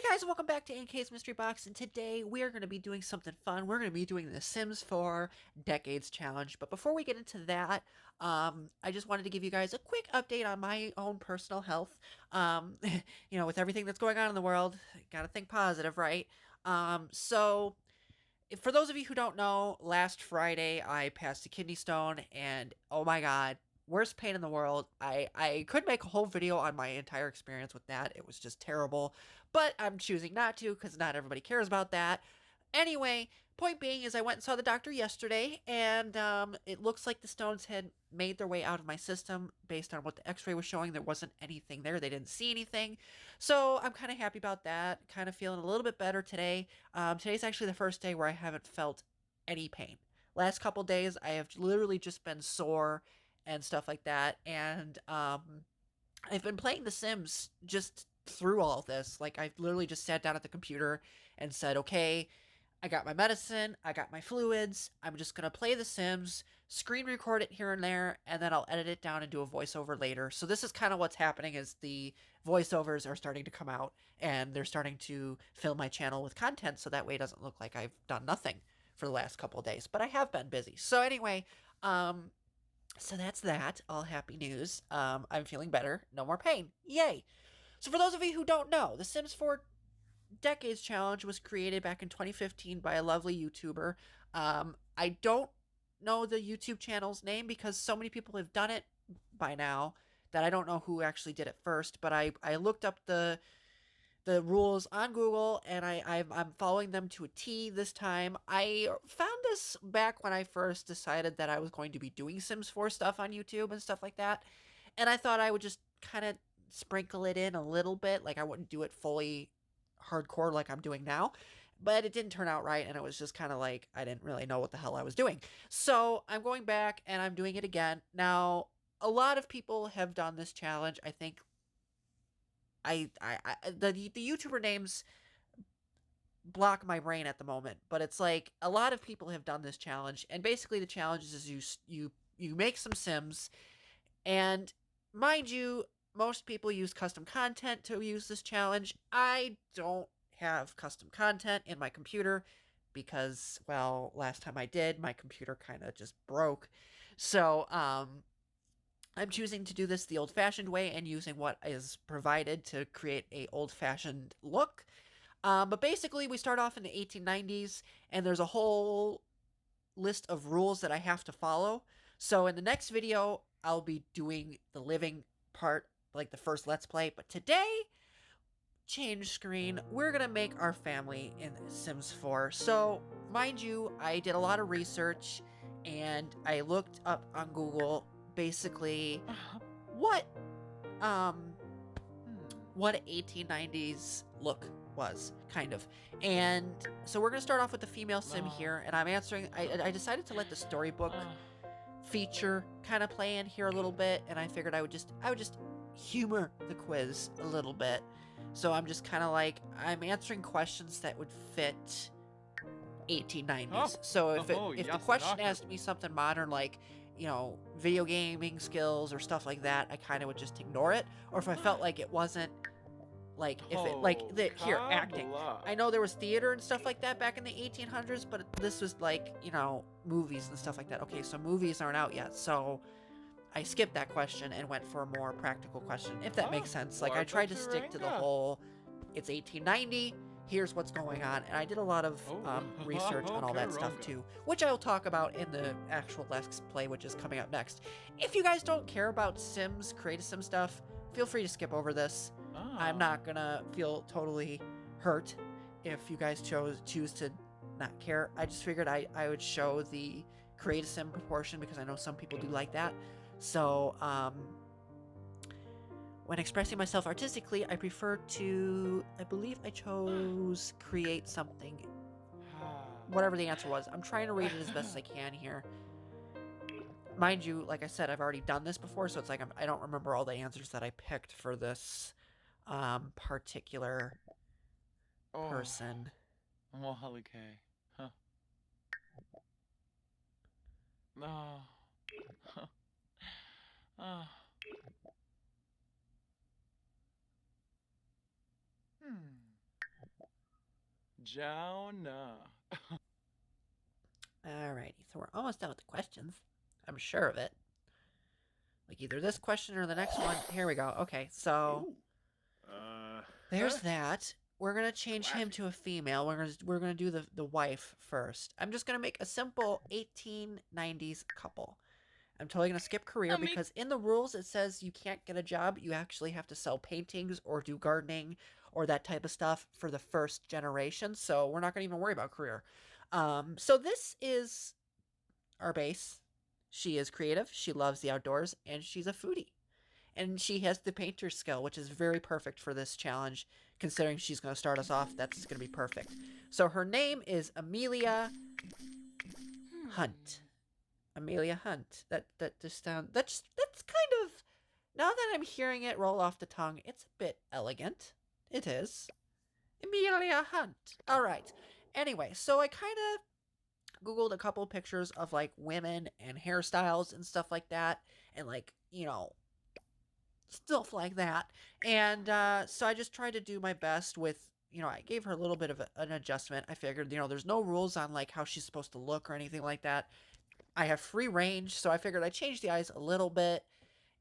Guys, and welcome back to NK's Mystery Box, and today we are going to be doing something fun. We're going to be doing the Sims 4 Decades Challenge, but before we get into that, I just wanted to give you guys a quick update on my own personal health. Um, with everything that's going on in the world, gotta think positive, right? So for those of you who don't know, last Friday I passed a kidney stone, and oh my god, worst pain in the world. I could make a whole video on my entire experience with that. It was just terrible, but I'm choosing not to because not everybody cares about that. Anyway, point being is I went and saw the doctor yesterday, and it looks like the stones had made their way out of my system based on what the x-ray was showing. There wasn't anything there. They didn't see anything. So I'm kind of happy about that. Kind of feeling a little bit better today. Today's actually the first day where I haven't felt any pain. Last couple days, I have literally just been sore and stuff like that. And I've been playing The Sims just through all of this. Like, I literally just sat down at the computer and said, okay, I got my medicine, I got my fluids, I'm just going to play The Sims, screen record it here and there, and then I'll edit it down and do a voiceover later. So this is kind of what's happening is the voiceovers are starting to come out, and they're starting to fill my channel with content, so that way it doesn't look like I've done nothing for the last couple of days. But I have been busy. So anyway, so that's that. All happy news. I'm feeling better. No more pain. Yay. So for those of you who don't know, The Sims 4 Decades Challenge was created back in 2015 by a lovely YouTuber. I don't know the YouTube channel's name because so many people have done it by now that I don't know who actually did it first, but I looked up the rules on Google, and I'm following them to a T this time. I found this back when I first decided that I was going to be doing Sims 4 stuff on YouTube and stuff like that, and I thought I would just kind of sprinkle it in a little bit, like I wouldn't do it fully hardcore like I'm doing now, but it didn't turn out right, and it was just kind of like I didn't really know what the hell I was doing. So I'm going back and I'm doing it again. Now, a lot of people have done this challenge. I think the YouTuber names block my brain at the moment, but it's like a lot of people have done this challenge, and basically the challenge is you make some Sims, and mind you, most people use custom content to use this challenge. I don't have custom content in my computer because, well, last time I did, my computer kind of just broke. So, I'm choosing to do this the old-fashioned way and using what is provided to create a old-fashioned look. But basically, we start off in the 1890s, and there's a whole list of rules that I have to follow. So in the next video, I'll be doing the living part, like the first Let's Play. But today, change screen, we're going to make our family in Sims 4. So, mind you, I did a lot of research, and I looked up on Google basically what what 1890s look was, kind of. And so we're going to start off with the female sim here, and I'm answering, I decided to let the storybook feature kind of play in here a little bit, and I figured I would just humor the quiz a little bit. So I'm just kind of like, I'm answering questions that would fit 1890s. So if the question asked me something modern, like, you know, video gaming skills or stuff like that, I kind of would just ignore it. Or if I felt like it wasn't, like, if it, like, here, acting. I know there was theater and stuff like that back in the 1800s, but this was like, you know, movies and stuff like that. Okay, so movies aren't out yet, so I skipped that question and went for a more practical question, if that makes sense. Like, I tried to stick to the whole, it's 1890, here's what's going on, and I did a lot of research on all that stuff too, which I'll talk about in the actual Let's Play, which is coming up next. If you guys don't care about Sims, Create a Sim stuff, feel free to skip over this. I'm not gonna feel totally hurt if you guys choose to not care. I just figured I would show the Create a Sim proportion because I know some people do like that. So, when expressing myself artistically, I prefer to, I believe I chose create something. Whatever the answer was. I'm trying to read it as best as I can here. Mind you, like I said, I've already done this before, so it's like I don't remember all the answers that I picked for this particular person. Well, okay. Huh. No. Oh. Jauna. Alrighty, so we're almost done with the questions. I'm sure of it. Like either this question or the next one. Here we go. Okay, so Oh. there's that. We're gonna change him Classy. to a female. We're gonna do the wife first. I'm just gonna make a simple 1890s couple. I'm totally gonna skip career Me. because in the rules it says you can't get a job. You actually have to sell paintings or do gardening or that type of stuff for the first generation. So we're not gonna even worry about career. So this is our base. She is creative. She loves the outdoors, and she's a foodie. And she has the painter skill, which is very perfect for this challenge. Considering she's going to start us off, that's going to be perfect. So her name is Amelia Hunt. Amelia Hunt. That just sounds that's kind of, now that I'm hearing it roll off the tongue, it's a bit elegant. It is. Amelia Hunt. All right. Anyway, so I kind of Googled a couple pictures of like women and hairstyles and stuff like that, and like, stuff like that. And so I just tried to do my best with, I gave her a little bit of an adjustment. I figured, there's no rules on like how she's supposed to look or anything like that. I have free range, so I figured I'd change the eyes a little bit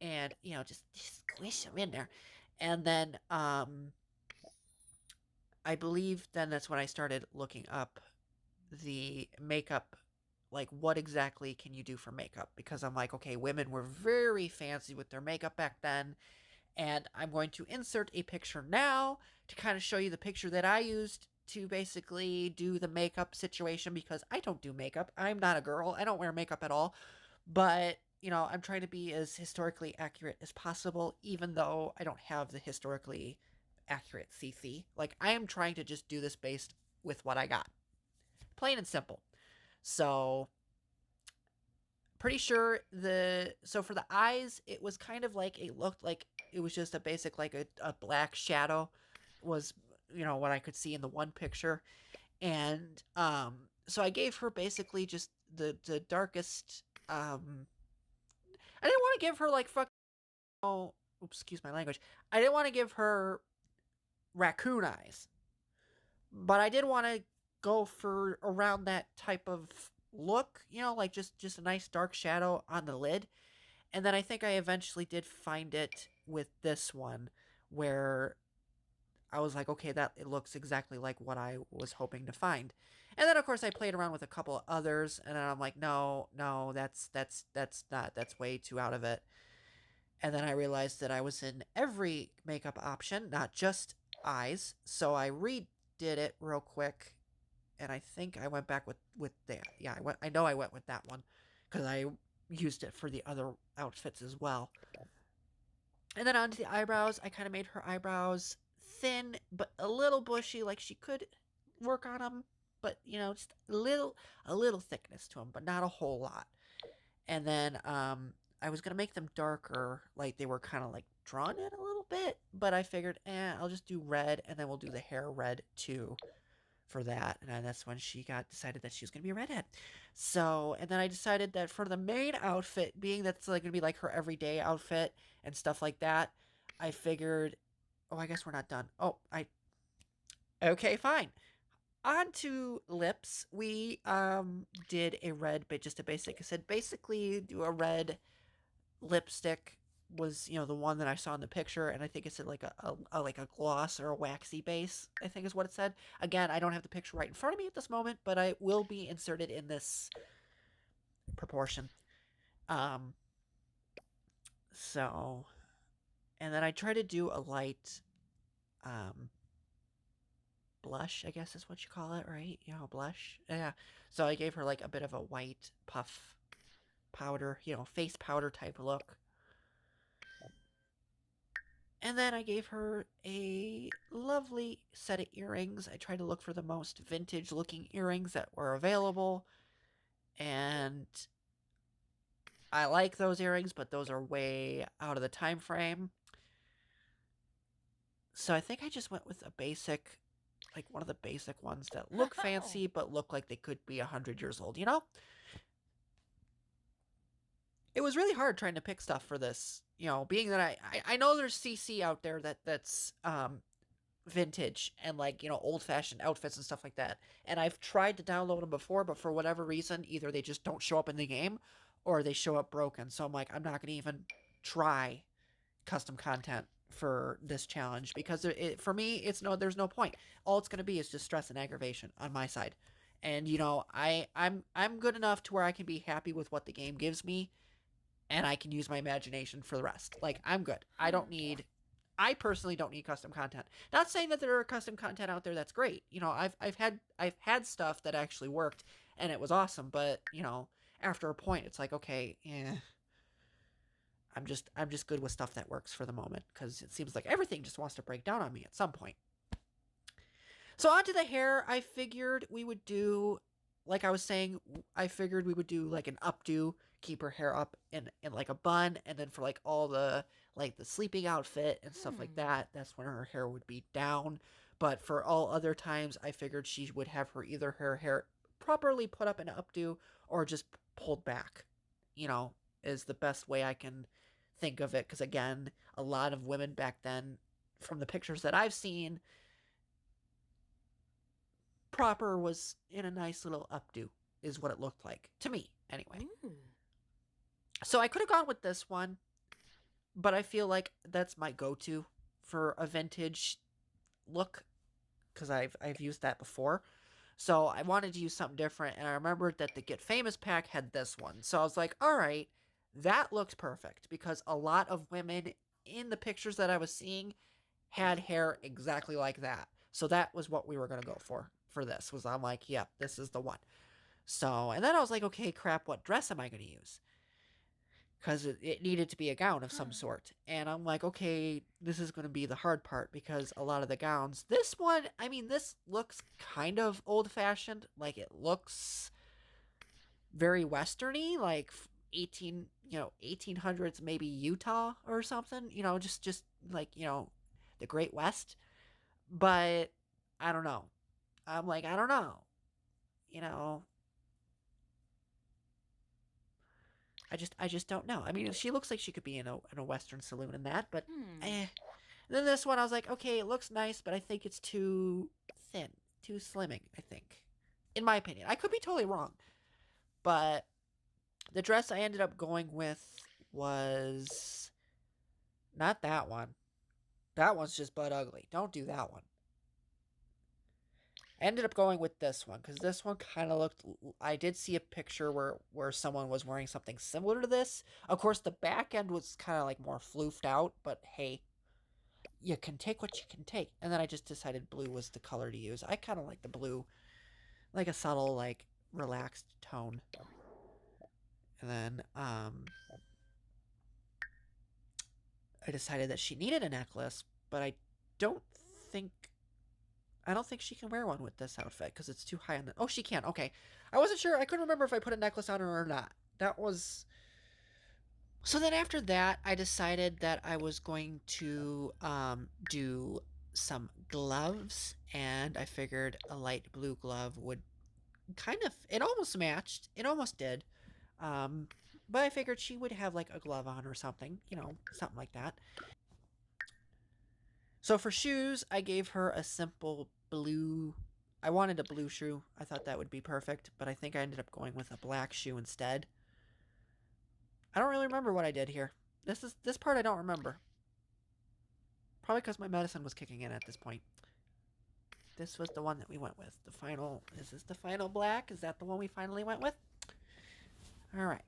and, just squish them in there. And then I believe then that's when I started looking up the makeup, like what exactly can you do for makeup, because I'm like, okay, women were very fancy with their makeup back then, and I'm going to insert a picture now to kind of show you the picture that I used to basically do the makeup situation, because I don't do makeup. I'm not a girl. I don't wear makeup at all. But, I'm trying to be as historically accurate as possible, even though I don't have the historically accurate CC. Like, I am trying to just do this based with what I got. Plain and simple. So, pretty sure so for the eyes, it was kind of like, it looked like it was just a basic, like a black shadow was, what I could see in the one picture. And so I gave her basically just the darkest, I didn't want to give her like fuck, oh, oops, excuse my language. I didn't want to give her raccoon eyes, but I did want to go for around that type of look, like just a nice dark shadow on the lid. And then I think I eventually did find it with this one, where I was like, okay, that it looks exactly like what I was hoping to find. And then of course I played around with a couple of others, and then I'm like, no, no, that's way too out of it. And then I realized that I was in every makeup option, not just eyes. So I redid it real quick, and I think I went back with that. Yeah, I know I went with that one because I used it for the other outfits as well. And then onto the eyebrows, I kind of made her eyebrows thin but a little bushy, like she could work on them, but just a little thickness to them, but not a whole lot. And then I was gonna make them darker, like they were kind of like drawn in a little bit, but I figured, I'll just do red, and then we'll do the hair red too for that. And that's when she got decided that she was gonna be a redhead. So, and then I decided that for the main outfit, being that's like gonna be like her everyday outfit and stuff like that, I figured, oh, I guess we're not done. Oh, okay, fine. On to lips. We did a red, but just a basic. I said basically do a red lipstick was, the one that I saw in the picture, and I think it said like a like a gloss or a waxy base, I think is what it said. Again, I don't have the picture right in front of me at this moment, but I will be inserted in this proportion. Um so, and then I try to do a light um blush, I guess is what you call it, right? Blush. Yeah. So I gave her like a bit of a white puff powder, face powder type look. And then I gave her a lovely set of earrings. I tried to look for the most vintage looking earrings that were available. And I like those earrings, but those are way out of the time frame. So I think I just went with a basic, like one of the basic ones that look fancy but look like they could be 100 years old, It was really hard trying to pick stuff for this, being that I know there's CC out there that's vintage and like, old fashioned outfits and stuff like that. And I've tried to download them before, but for whatever reason, either they just don't show up in the game or they show up broken. So I'm like, I'm not going to even try custom content for this challenge because for me, there's no point. All it's going to be is just stress and aggravation on my side. And I'm good enough to where I can be happy with what the game gives me, and I can use my imagination for the rest. Like, I'm good. I personally don't need custom content. Not saying that there are custom content out there that's great. I've had stuff that actually worked and it was awesome, but after a point it's like, okay, I'm just good with stuff that works for the moment because it seems like everything just wants to break down on me at some point. So onto the hair, I figured we would do, like I was saying, I figured we would do like an updo, keep her hair up in like a bun, and then for like all the like the sleeping outfit and stuff like that, that's when her hair would be down. But for all other times, I figured she would have either her hair properly put up in an updo or just pulled back. You know, is the best way I can think of it. Because again, a lot of women back then, from the pictures that I've seen, proper was in a nice little updo, is what it looked like to me anyway. Ooh. So I could have gone with this one, but I feel like that's my go-to for a vintage look because I've used that before. So I wanted to use something different, and I remembered that the Get Famous pack had this one. So I was like, all right, that looks perfect because a lot of women in the pictures that I was seeing had hair exactly like that. So that was what we were going to go for this. Was I'm like, yep, this is the one. So, and then I was like, okay, crap, what dress am I going to use? Because it needed to be a gown of some sort. And I'm like, okay, this is going to be the hard part because a lot of the gowns, this one, I mean, this looks kind of old fashioned. Like it looks very westerny, like 1800s, maybe Utah or something, just like, the Great West. But I don't know. I'm like, I don't know. You know, I just don't know. I mean, she looks like she could be in a Western saloon in that, but eh. And then this one, I was like, okay, it looks nice, but I think it's too thin, too slimming. I think, in my opinion, I could be totally wrong, but the dress I ended up going with was not that one. That one's just butt ugly. Don't do that one. I ended up going with this one because this one kind of looked. I did see a picture where someone was wearing something similar to this. Of course, the back end was kind of like more floofed out, but hey, you can take what you can take. And then I just decided blue was the color to use. I kind of like the blue, like a subtle, like relaxed tone. And then I decided that she needed a necklace, but don't think I don't think she can wear one with this outfit because it's too high on the. Oh, she can. Okay, I wasn't sure. I couldn't remember if I put a necklace on her or not. That was. So then after that, I decided that I was going to do some gloves, and I figured a light blue glove would kind of. It almost matched. It almost did. Um, but I figured she would have like a glove on or something, something like that. So for shoes, I gave her a simple blue. I wanted a blue shoe. I thought that would be perfect, but I think I ended up going with a black shoe instead. I don't really remember what I did here. This part I don't remember. Probably because my medicine was kicking in at this point. This was the one that we went with. The final. Is this the final black? Is that the one we finally went with? All right.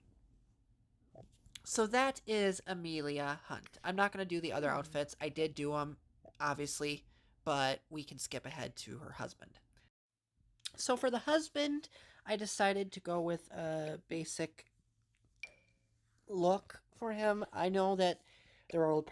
So that is Amelia Hunt. I'm not going to do the other outfits. I did do them, obviously, but we can skip ahead to her husband. So for the husband, I decided to go with a basic look for him. I know that there were,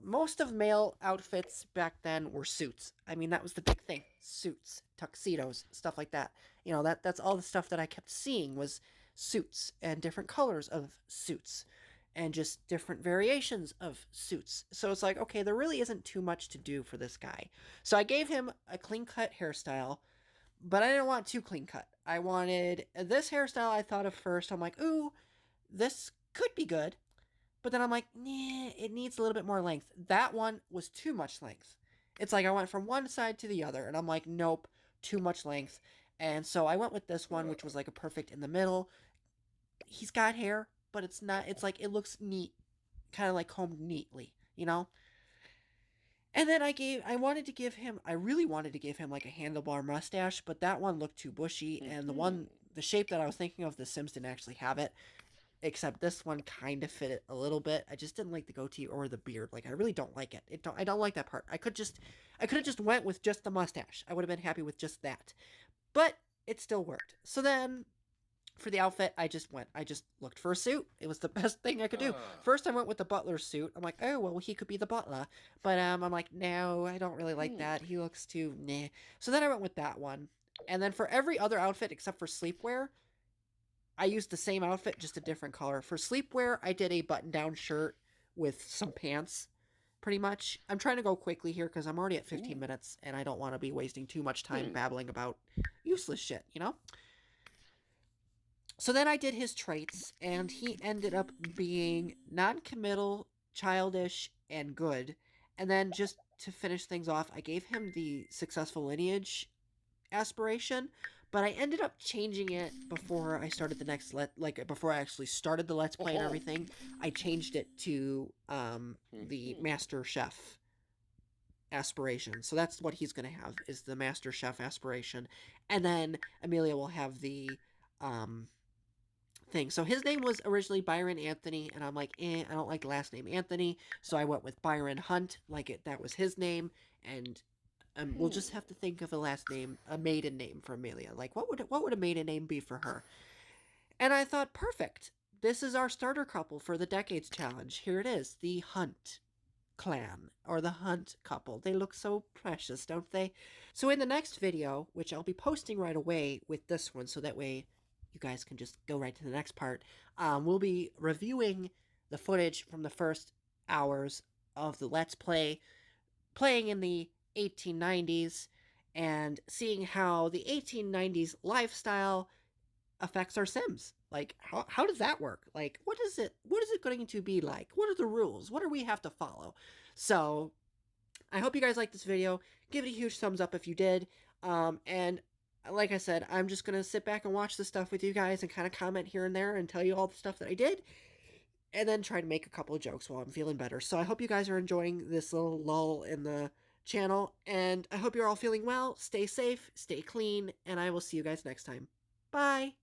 most of male outfits back then were suits. I mean, that was the big thing. Suits, tuxedos, stuff like that. That's all the stuff that I kept seeing was suits and different colors of suits and just different variations of suits. So it's like, okay, there really isn't too much to do for this guy. So I gave him a clean cut hairstyle, but I didn't want too clean cut. I wanted this hairstyle. I thought of first. I'm like, ooh, this could be good. But then I'm like, nah, it needs a little bit more length. That one was too much length. It's like I went from one side to the other, and I'm like, nope, too much length. And so I went with this one, which was like a perfect in the middle. He's got hair, but it's not, it's like, it looks neat, kind of like combed neatly, you know? And then I really wanted to give him like a handlebar mustache, but that one looked too bushy. And the shape that I was thinking of, the Sims didn't actually have it, except this one kind of fit it a little bit. I just didn't like the goatee or the beard. Like, I really don't like it. I don't like that part. I could have just went with just the mustache. I would have been happy with just that. But it still worked. So then for the outfit, I just looked for a suit. It was the best thing I could do. First, I went with the butler suit. I'm like, oh, well, he could be the butler. But I'm like, no, I don't really like that. He looks too nah. So then I went with that one. And then for every other outfit except for sleepwear, I used the same outfit, just a different color. For sleepwear, I did a button-down shirt with some pants, pretty much. I'm trying to go quickly here because I'm already at 15 minutes, and I don't want to be wasting too much time babbling about useless shit, you know? So then I did his traits, and he ended up being non-committal, childish, and good. And then just to finish things off, I gave him the successful lineage aspiration, but I ended up changing it before I started the next before I actually started the let's play and everything. I changed it to the master chef aspiration. So that's what he's going to have, is the master chef aspiration. And then Amelia will have the um thing. So his name was originally Byron Anthony, and I'm like, I don't like the last name Anthony, so I went with Byron Hunt, like that was his name, and we'll just have to think of a last name, a maiden name for Amelia. Like, what would a maiden name be for her? And I thought, perfect. This is our starter couple for the Decades Challenge. Here it is, the Hunt clan, or the Hunt couple. They look so precious, don't they? So in the next video, which I'll be posting right away with this one, so that way you guys can just go right to the next part, we'll be reviewing the footage from the first hours of the Let's Play, playing in the 1890s, and seeing how the 1890s lifestyle affects our Sims. Like, how does that work? Like, what is it going to be like? What are the rules? What do we have to follow? So I hope you guys liked this video. Give it a huge thumbs up if you did. And like I said, I'm just going to sit back and watch the stuff with you guys and kind of comment here and there and tell you all the stuff that I did, and then try to make a couple of jokes while I'm feeling better. So I hope you guys are enjoying this little lull in the channel, and I hope you're all feeling well. Stay safe, stay clean, and I will see you guys next time. Bye!